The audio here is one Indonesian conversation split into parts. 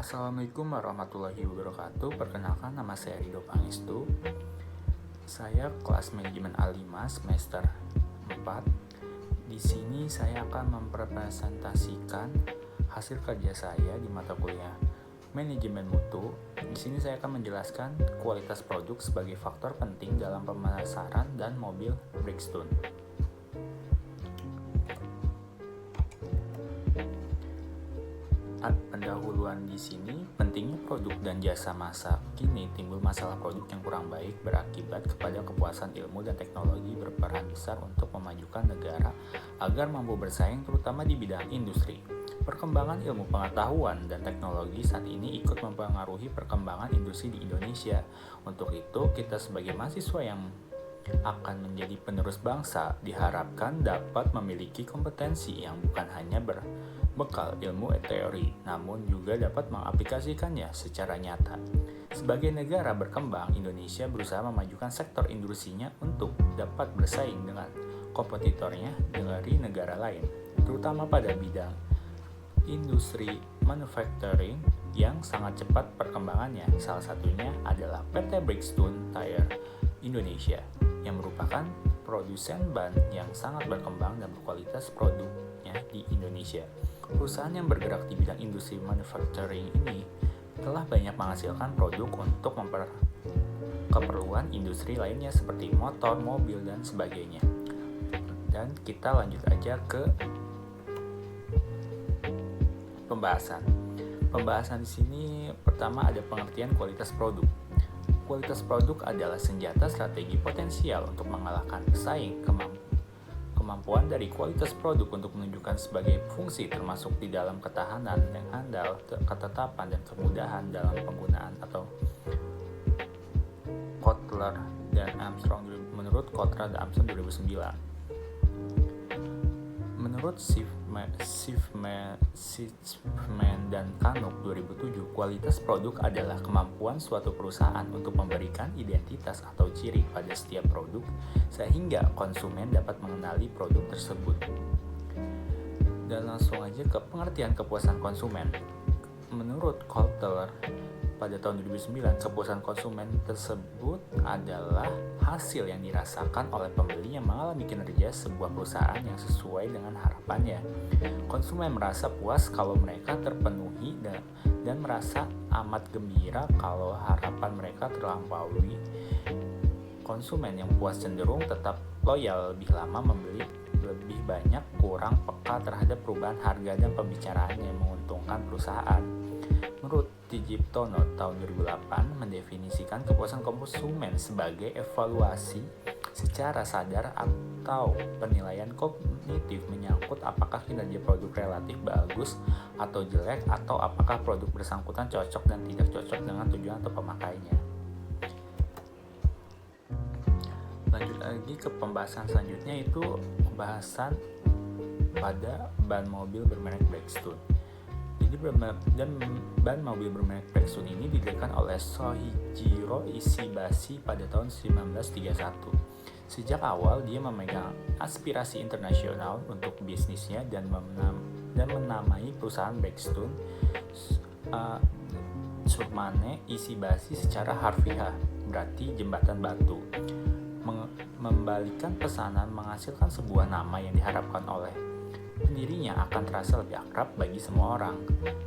Assalamualaikum warahmatullahi wabarakatuh. Perkenalkan, nama saya Rido Pangestu. Saya kelas manajemen A5 semester 4. Di sini saya akan mempresentasikan hasil kerja saya di mata kuliah manajemen mutu. Di sini saya akan menjelaskan kualitas produk sebagai faktor penting dalam pemasaran dan mobil Bridgestone. Pendahuluan di sini, pentingnya produk dan jasa masa kini timbul masalah produk yang kurang baik berakibat kepada kepuasan ilmu dan teknologi berperan besar untuk memajukan negara agar mampu bersaing terutama di bidang industri. Perkembangan ilmu pengetahuan dan teknologi saat ini ikut mempengaruhi perkembangan industri di Indonesia. Untuk itu, kita sebagai mahasiswa yang akan menjadi penerus bangsa diharapkan dapat memiliki kompetensi yang bukan hanya berbekal ilmu teori, namun juga dapat mengaplikasikannya secara nyata. Sebagai negara berkembang, Indonesia berusaha memajukan sektor industrinya untuk dapat bersaing dengan kompetitornya dari negara lain, terutama pada bidang industri manufacturing yang sangat cepat perkembangannya. Salah satunya adalah PT Bridgestone Tire Indonesia, yang merupakan produsen ban yang sangat berkembang dan berkualitas produknya di Indonesia. Perusahaan yang bergerak di bidang industri manufacturing ini telah banyak menghasilkan produk untuk keperluan industri lainnya seperti motor, mobil, dan sebagainya. Dan kita lanjut aja ke pembahasan. Pembahasan di sini pertama ada pengertian kualitas produk. Kualitas produk adalah senjata strategi potensial untuk mengalahkan pesaing. Kemampuan dari kualitas produk untuk menunjukkan sebagai fungsi termasuk di dalam ketahanan yang handal, ketetapan, dan kemudahan dalam penggunaan atau Kotler dan Armstrong menurut Kotler dan Armstrong 2009. Menurut Schiffman dan Kanuk 2007, kualitas produk adalah kemampuan suatu perusahaan untuk memberikan identitas atau ciri pada setiap produk sehingga konsumen dapat mengenali produk tersebut. Dan langsung aja ke pengertian kepuasan konsumen. Menurut Kotler pada tahun 2009, kepuasan konsumen tersebut adalah hasil yang dirasakan oleh pembeli yang mengalami kinerja sebuah perusahaan yang sesuai dengan harapannya. Konsumen merasa puas kalau mereka terpenuhi dan merasa amat gembira kalau harapan mereka terlampaui. Konsumen yang puas cenderung tetap loyal lebih lama, membeli lebih banyak, kurang peka terhadap perubahan harga dan pembicaraan yang menguntungkan perusahaan. Menurut Tijiptono tahun 2008 mendefinisikan kepuasan konsumen sebagai evaluasi secara sadar atau penilaian kognitif menyangkut apakah kinerja produk relatif bagus atau jelek, atau apakah produk bersangkutan cocok dan tidak cocok dengan tujuan atau pemakainya. Lanjut lagi ke pembahasan selanjutnya, itu pembahasan pada ban mobil bermerek Bridgestone. Jadi ban mobil bermerek Bridgestone ini didirikan oleh Soichiro Ishibashi pada tahun 1931. Sejak awal dia memegang aspirasi internasional untuk bisnisnya dan menamai perusahaan Bridgestone Tsurmane Ishibashi secara harfiah, berarti jembatan batu. Membalikan pesanan menghasilkan sebuah nama yang diharapkan oleh pendirinya akan terasa lebih akrab bagi semua orang.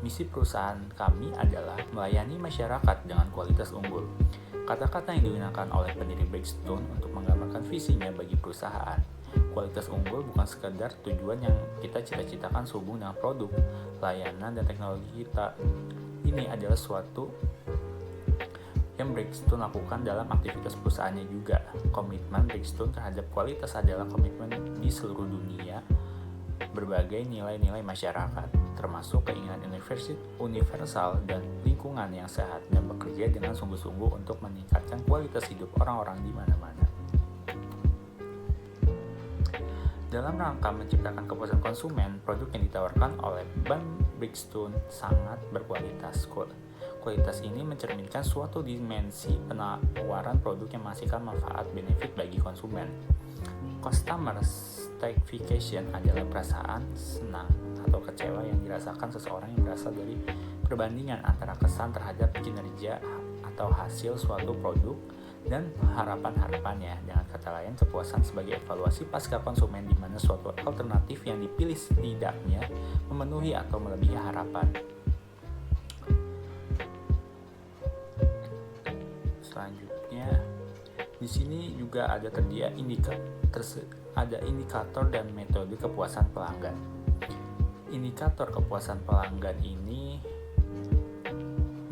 Misi perusahaan kami adalah melayani masyarakat dengan kualitas unggul. Kata-kata yang digunakan oleh pendiri Bridgestone untuk menggambarkan visinya bagi perusahaan. Kualitas unggul bukan sekedar tujuan yang kita cita-citakan sehubung dengan produk, layanan, dan teknologi kita. Ini adalah suatu yang Bridgestone lakukan dalam aktivitas perusahaannya juga. Komitmen Bridgestone terhadap kualitas adalah komitmen di seluruh dunia. Berbagai nilai-nilai masyarakat, termasuk keinginan universal dan lingkungan yang sehat, dan bekerja dengan sungguh-sungguh untuk meningkatkan kualitas hidup orang-orang di mana-mana. Dalam rangka menciptakan kepuasan konsumen, produk yang ditawarkan oleh ban Bridgestone sangat berkualitas. Kualitas ini mencerminkan suatu dimensi penawaran produk yang menghasilkan manfaat benefit bagi konsumen. Customer satisfaction adalah perasaan senang atau kecewa yang dirasakan seseorang yang berasal dari perbandingan antara kesan terhadap kinerja atau hasil suatu produk dan harapan-harapannya. Dengan kata lain, kepuasan sebagai evaluasi pasca konsumen di mana suatu alternatif yang dipilih setidaknya memenuhi atau melebihi harapan. Selanjutnya, di sini juga ada tersedia indikator dan metode kepuasan pelanggan. Indikator kepuasan pelanggan ini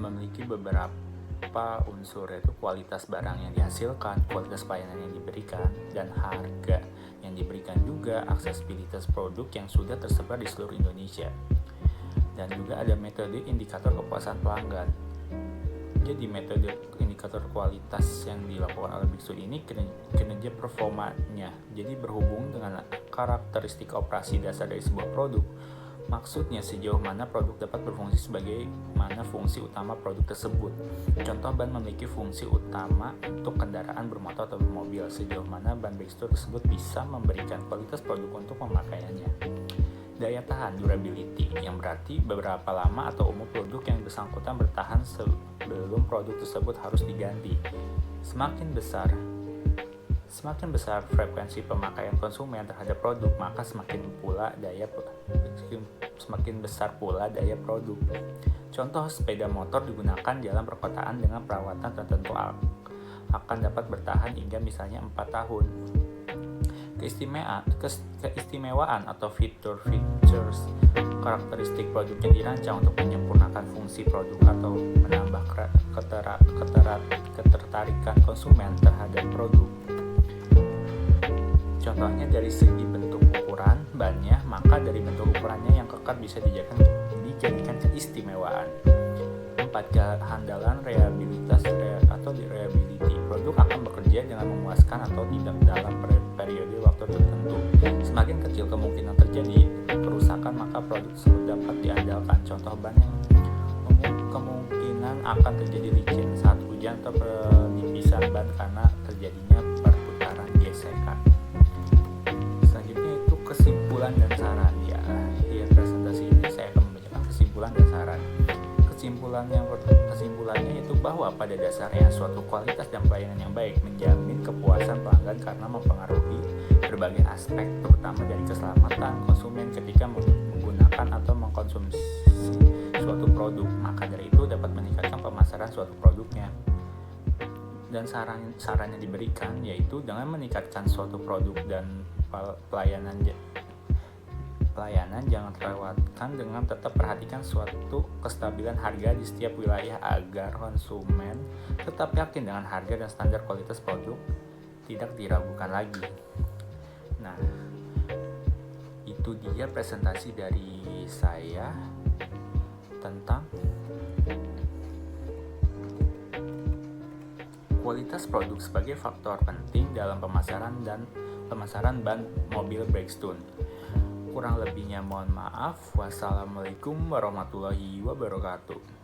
memiliki beberapa unsur, yaitu kualitas barang yang dihasilkan, kualitas pelayanan yang diberikan, dan harga yang diberikan, juga aksesibilitas produk yang sudah tersebar di seluruh Indonesia. Dan juga ada metode indikator kepuasan pelanggan. Jadi metode indikator kualitas yang dilakukan oleh Big Stone ini kinerja performanya. Jadi berhubung dengan karakteristik operasi dasar dari sebuah produk. Maksudnya sejauh mana produk dapat berfungsi sebagai mana fungsi utama produk tersebut. Contoh, ban memiliki fungsi utama untuk kendaraan bermotor atau bermobil. Sejauh mana ban Big Stone tersebut bisa memberikan kualitas produk untuk pemakaiannya. Daya tahan, durability, yang berarti beberapa lama atau umur produk yang bersangkutan bertahan sebelum produk tersebut harus diganti. Semakin besar frekuensi pemakaian konsumen terhadap produk, maka semakin besar pula daya produk. Contoh, sepeda motor digunakan dalam perkotaan dengan perawatan tertentu akan dapat bertahan hingga misalnya 4 tahun. Keistimewaan atau features karakteristik produk yang dirancang untuk menyempurnakan fungsi produk atau menambah ketertarikan konsumen terhadap produk. Contohnya dari segi bentuk ukuran bannya, maka dari bentuk ukurannya yang kekar bisa dijadikan keistimewaan. 4. Kehandalan reliability. Produk akan bekerja dengan memuaskan atau tidak dalam periode waktu tertentu. Semakin kecil kemungkinan terjadi kerusakan, maka produk tersebut dapat diandalkan. Contoh, ban yang kemungkinan akan terjadi licin saat hujan atau penipisan ban karena terjadinya perputaran gesekan. Selanjutnya itu kesimpulan dan saran. Di akhir presentasi ini saya akan membacakan kesimpulan dan saran. Kesimpulannya yaitu bahwa pada dasarnya suatu kualitas dan pelayanan yang baik menjamin kepuasan pelanggan karena mempengaruhi berbagai aspek, terutama dari keselamatan konsumen ketika menggunakan atau mengkonsumsi suatu produk. Maka dari itu dapat meningkatkan pemasaran suatu produknya. Dan saran yang diberikan yaitu dengan meningkatkan suatu produk dan pelayanan jangan terlewatkan dengan tetap perhatikan suatu kestabilan harga di setiap wilayah agar konsumen tetap yakin dengan harga dan standar kualitas produk tidak diragukan lagi. Nah, itu dia presentasi dari saya tentang kualitas produk sebagai faktor penting dalam pemasaran ban mobil Bridgestone. Kurang lebihnya mohon maaf. Wassalamualaikum warahmatullahi wabarakatuh.